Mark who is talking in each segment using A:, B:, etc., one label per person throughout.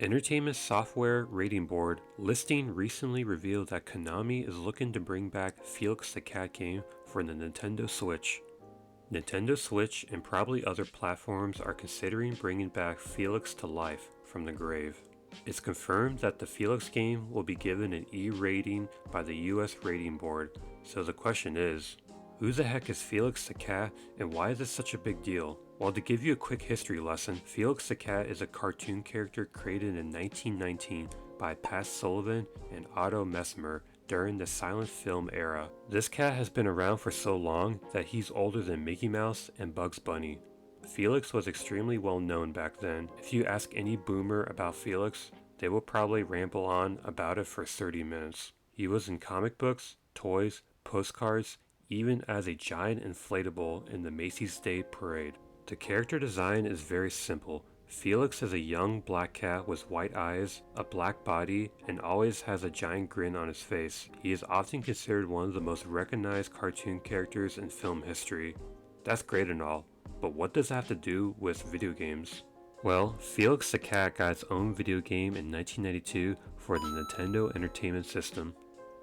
A: Entertainment Software Rating Board listing recently revealed that Konami is looking to bring back Felix the Cat game for the Nintendo Switch. Nintendo Switch and probably other platforms are considering bringing back Felix to life from the grave. It's confirmed that the Felix game will be given an E rating by the US Rating Board, so the question is, who the heck is Felix the Cat and why is this such a big deal? Well, to give you a quick history lesson, Felix the Cat is a cartoon character created in 1919 by Pat Sullivan and Otto Messmer during the silent film era. This cat has been around for so long that he's older than Mickey Mouse and Bugs Bunny. Felix was extremely well known back then. If you ask any boomer about Felix, they will probably ramble on about it for 30 minutes. He was in comic books, toys, postcards, even as a giant inflatable in the Macy's Day Parade. The character design is very simple. Felix is a young black cat with white eyes, a black body, and always has a giant grin on his face. He is often considered one of the most recognized cartoon characters in film history. That's great and all, but what does that have to do with video games? Well, Felix the Cat got its own video game in 1992 for the Nintendo Entertainment System.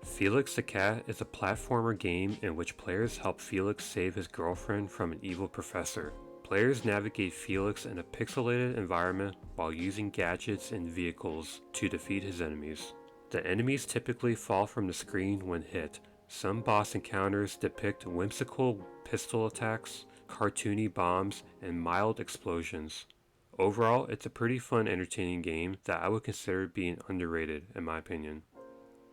A: Felix the Cat is a platformer game in which players help Felix save his girlfriend from an evil professor. Players navigate Felix in a pixelated environment while using gadgets and vehicles to defeat his enemies. The enemies typically fall from the screen when hit. Some boss encounters depict whimsical pistol attacks, cartoony bombs, and mild explosions. Overall, it's a pretty fun, entertaining game that I would consider being underrated in my opinion.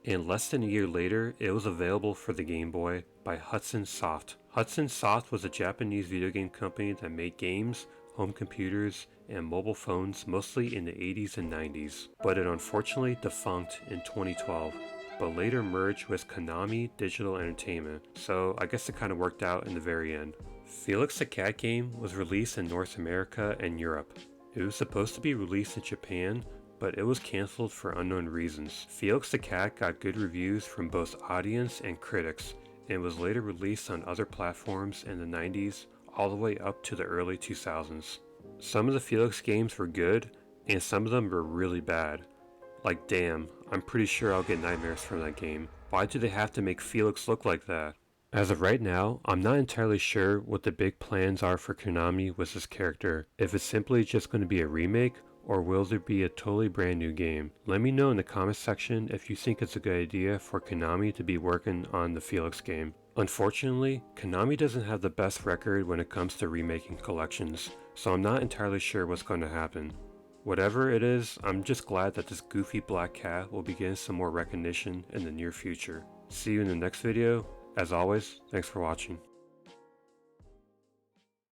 A: And less than a year later, it was available for the Game Boy by Hudson Soft. Hudson Soft was a Japanese video game company that made games, home computers, and mobile phones mostly in the 80s and 90s, but it unfortunately defunct in 2012, but later merged with Konami Digital Entertainment, so I guess it kind of worked out in the very end. Felix the Cat game was released in North America and Europe. It was supposed to be released in Japan, but it was cancelled for unknown reasons. Felix the Cat got good reviews from both audience and critics, and was later released on other platforms in the 90s all the way up to the early 2000s. Some of the Felix games were good, and some of them were really bad. Like damn, I'm pretty sure I'll get nightmares from that game. Why do they have to make Felix look like that? As of right now, I'm not entirely sure what the big plans are for Konami with this character, if it's simply just going to be a remake, or will there be a totally brand new game? Let me know in the comment section if you think it's a good idea for Konami to be working on the Felix game. Unfortunately, Konami doesn't have the best record when it comes to remaking collections, so I'm not entirely sure what's going to happen. Whatever it is, I'm just glad that this goofy black cat will be getting some more recognition in the near future. See you in the next video. As always, thanks for watching.